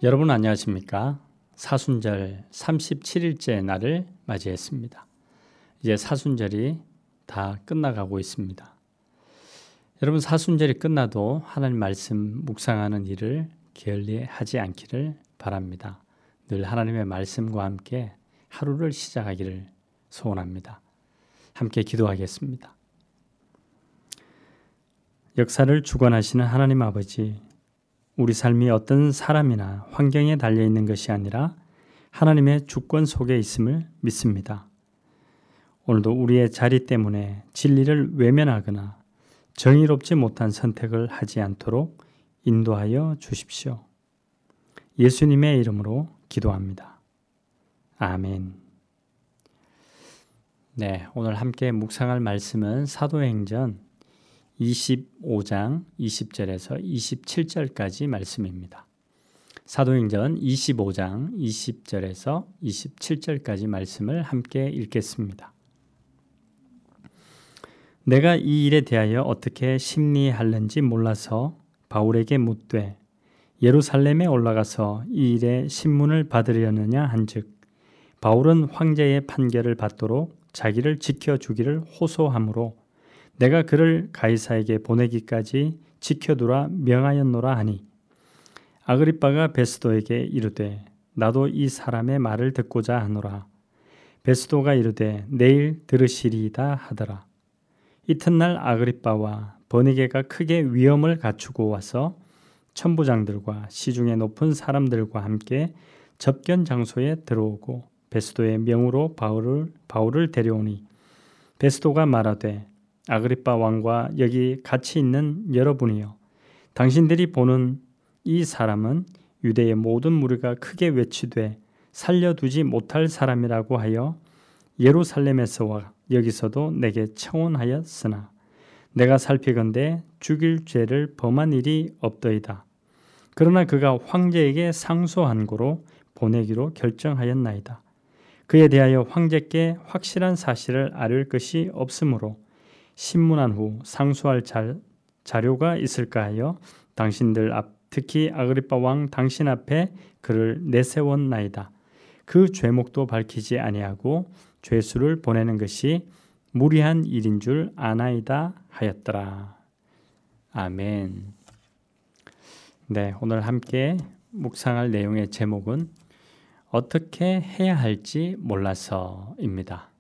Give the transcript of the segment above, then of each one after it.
여러분 안녕하십니까? 사순절 37일째 날을 맞이했습니다. 이제 사순절이 다 끝나가고 있습니다. 여러분 사순절이 끝나도 하나님 말씀 묵상하는 일을 게을리하지 않기를 바랍니다. 늘 하나님의 말씀과 함께 하루를 시작하기를 소원합니다. 함께 기도하겠습니다. 역사를 주관하시는 하나님 아버지, 우리 삶이 어떤 사람이나 환경에 달려있는 것이 아니라 하나님의 주권 속에 있음을 믿습니다. 오늘도 우리의 자리 때문에 진리를 외면하거나 정의롭지 못한 선택을 하지 않도록 인도하여 주십시오. 예수님의 이름으로 기도합니다. 아멘. 네, 오늘 함께 묵상할 말씀은 사도행전 25장 20절에서 27절까지 말씀입니다. 사도행전 25장 20절에서 27절까지 말씀을 함께 읽겠습니다. 내가 이 일에 대하여 어떻게 심리할는지 몰라서 바울에게 묻되 예루살렘에 올라가서 이 일의 신문을 받으려느냐 한즉 바울은 황제의 판결을 받도록 자기를 지켜주기를 호소하므로 내가 그를 가이사에게 보내기까지 지켜두라 명하였노라 하니 아그리빠가 베스도에게 이르되 나도 이 사람의 말을 듣고자 하노라. 베스도가 이르되 내일 들으시리이다 하더라. 이튿날 아그리빠와 버니게가 크게 위엄을 갖추고 와서 천부장들과 시중에 높은 사람들과 함께 접견 장소에 들어오고 베스도의 명으로 바울을 데려오니 베스도가 말하되 아그리빠 왕과 여기 같이 있는 여러분이여, 당신들이 보는 이 사람은 유대의 모든 무리가 크게 외치되 살려두지 못할 사람이라고 하여 예루살렘에서와 여기서도 내게 청혼하였으나 내가 살피건대 죽일 죄를 범한 일이 없더이다. 그러나 그가 황제에게 상소한 고로 보내기로 결정하였나이다. 그에 대하여 황제께 확실한 사실을 알릴 것이 없으므로 신문한 후 상소할 자료가 있을까 하여 당신들 앞 특히 아그리빠 왕 당신 앞에 그를 내세웠나이다. 그 죄목도 밝히지 아니하고 죄수를 보내는 것이 무리한 일인 줄 아나이다 하였더라. 아멘. 네, 오늘 함께 묵상할 내용의 제목은 어떻게 해야 할지 몰라서입니다.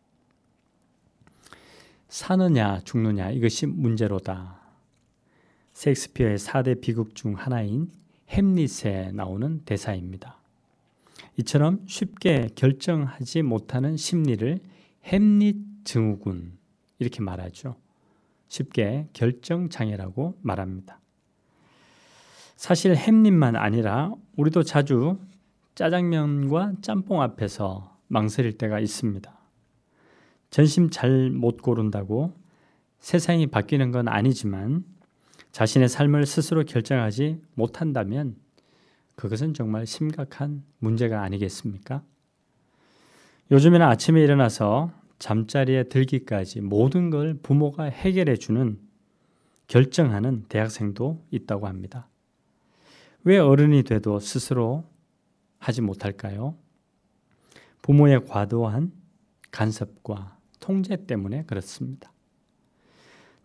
사느냐 죽느냐 이것이 문제로다. 셰익스피어의 4대 비극 중 하나인 햄릿에 나오는 대사입니다. 이처럼 쉽게 결정하지 못하는 심리를 햄릿 증후군 이렇게 말하죠. 쉽게 결정장애라고 말합니다. 사실 햄릿만 아니라 우리도 자주 짜장면과 짬뽕 앞에서 망설일 때가 있습니다. 전심 잘 못 고른다고 세상이 바뀌는 건 아니지만 자신의 삶을 스스로 결정하지 못한다면 그것은 정말 심각한 문제가 아니겠습니까? 요즘에는 아침에 일어나서 잠자리에 들기까지 모든 걸 부모가 해결해 주는 결정하는 대학생도 있다고 합니다. 왜 어른이 돼도 스스로 하지 못할까요? 부모의 과도한 간섭과 통제 때문에 그렇습니다.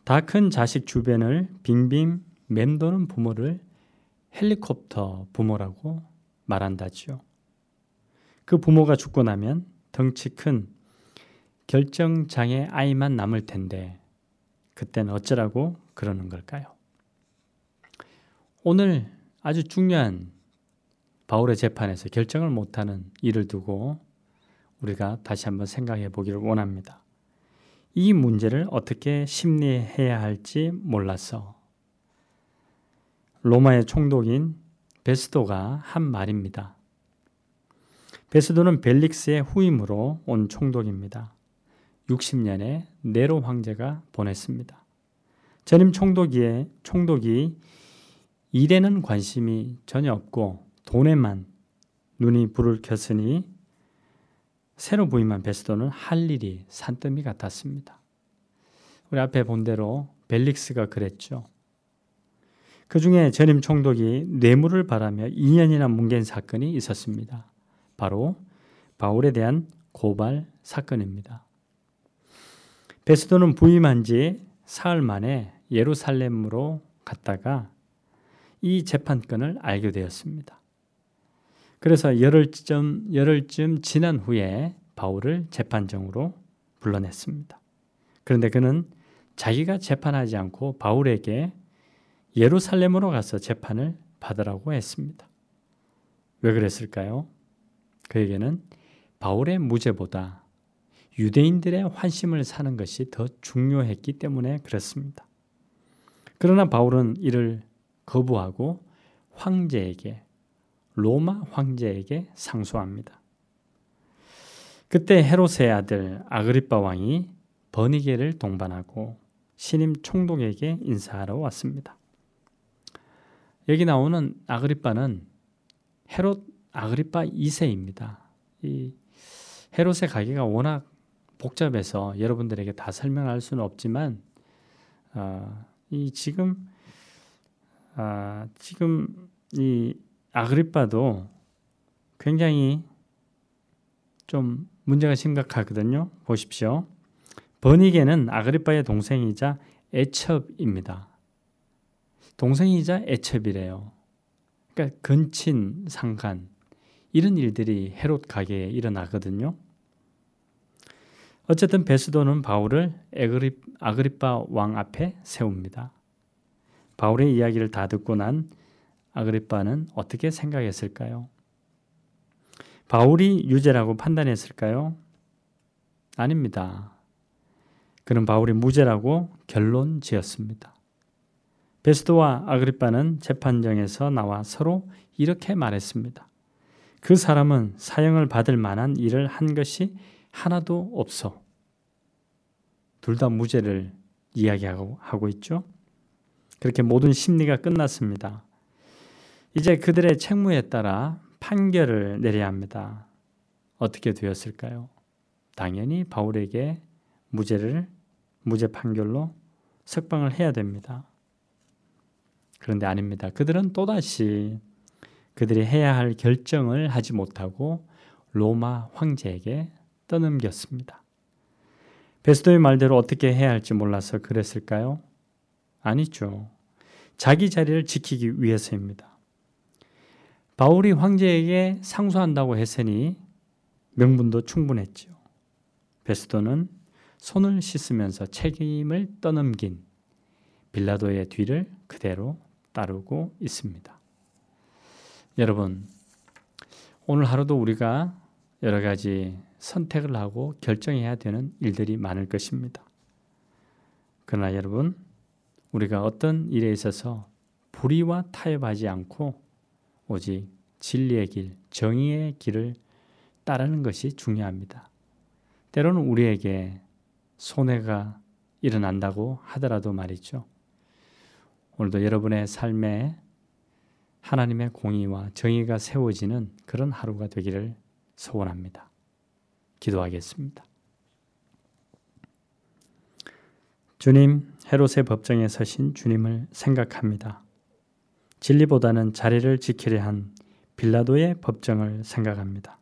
다 큰 자식 주변을 빙빙 맴도는 부모를 헬리콥터 부모라고 말한다지요. 그 부모가 죽고 나면 덩치 큰 결정장애 아이만 남을 텐데 그때는 어쩌라고 그러는 걸까요? 오늘 아주 중요한 바울의 재판에서 결정을 못하는 일을 두고 우리가 다시 한번 생각해 보기를 원합니다. 이 문제를 어떻게 심리해야 할지 몰라서 로마의 총독인 베스도가 한 말입니다. 베스도는 벨릭스의 후임으로 온 총독입니다. 60년에 네로 황제가 보냈습니다. 전임 총독이 일에는 관심이 전혀 없고 돈에만 눈이 불을 켰으니 새로 부임한 베스도는 할 일이 산더미 같았습니다. 우리 앞에 본 대로 벨릭스가 그랬죠. 그 중에 전임 총독이 뇌물을 바라며 2년이나 뭉갠 사건이 있었습니다. 바로 바울에 대한 고발 사건입니다. 베스도는 부임한 지 사흘 만에 예루살렘으로 갔다가 이 재판건을 알게 되었습니다. 그래서 열흘쯤 지난 후에 바울을 재판정으로 불러냈습니다. 그런데 그는 자기가 재판하지 않고 바울에게 예루살렘으로 가서 재판을 받으라고 했습니다. 왜 그랬을까요? 그에게는 바울의 무죄보다 유대인들의 환심을 사는 것이 더 중요했기 때문에 그렇습니다. 그러나 바울은 이를 거부하고 로마 황제에게 상소합니다. 그때 헤롯의 아들 아그리빠 왕이 버니게를 동반하고 신임 총독에게 인사하러 왔습니다. 여기 나오는 아그리빠는 헤롯 아그리빠 2세입니다. 이 헤롯의 가계가 워낙 복잡해서 여러분들에게 다 설명할 수는 없지만 지금 이 아그리빠도 굉장히 좀 문제가 심각하거든요. 보십시오. 버니게는 아그리빠의 동생이자 애첩입니다. 동생이자 애첩이래요. 그러니까 근친, 상간 이런 일들이 헤롯 가게에 일어나거든요. 어쨌든 베스도는 바울을 아그리빠 왕 앞에 세웁니다. 바울의 이야기를 다 듣고 난 아그리빠는 어떻게 생각했을까요? 바울이 유죄라고 판단했을까요? 아닙니다. 그는 바울이 무죄라고 결론 지었습니다. 베스도와 아그리빠는 재판정에서 나와 서로 이렇게 말했습니다. 그 사람은 사형을 받을 만한 일을 한 것이 하나도 없어. 둘 다 무죄를 이야기하고 있죠. 그렇게 모든 심리가 끝났습니다. 이제 그들의 책무에 따라 판결을 내려야 합니다. 어떻게 되었을까요? 당연히 바울에게 무죄 판결로 석방을 해야 됩니다. 그런데 아닙니다. 그들은 또다시 그들이 해야 할 결정을 하지 못하고 로마 황제에게 떠넘겼습니다. 베스도의 말대로 어떻게 해야 할지 몰라서 그랬을까요? 아니죠. 자기 자리를 지키기 위해서입니다. 바울이 황제에게 상소한다고 했으니 명분도 충분했죠. 베스도는 손을 씻으면서 책임을 떠넘긴 빌라도의 뒤를 그대로 따르고 있습니다. 여러분, 오늘 하루도 우리가 여러 가지 선택을 하고 결정해야 되는 일들이 많을 것입니다. 그러나 여러분, 우리가 어떤 일에 있어서 불의와 타협하지 않고 오직 진리의 길, 정의의 길을 따르는 것이 중요합니다. 때로는 우리에게 손해가 일어난다고 하더라도 말이죠. 오늘도 여러분의 삶에 하나님의 공의와 정의가 세워지는 그런 하루가 되기를 소원합니다. 기도하겠습니다. 주님, 헤롯의 법정에 서신 주님을 생각합니다. 진리보다는 자리를 지키려 한 빌라도의 법정을 생각합니다.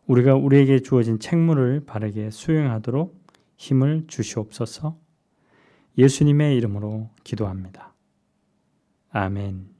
우리가 우리에게 주어진 책무를 바르게 수행하도록 힘을 주시옵소서. 예수님의 이름으로 기도합니다. 아멘.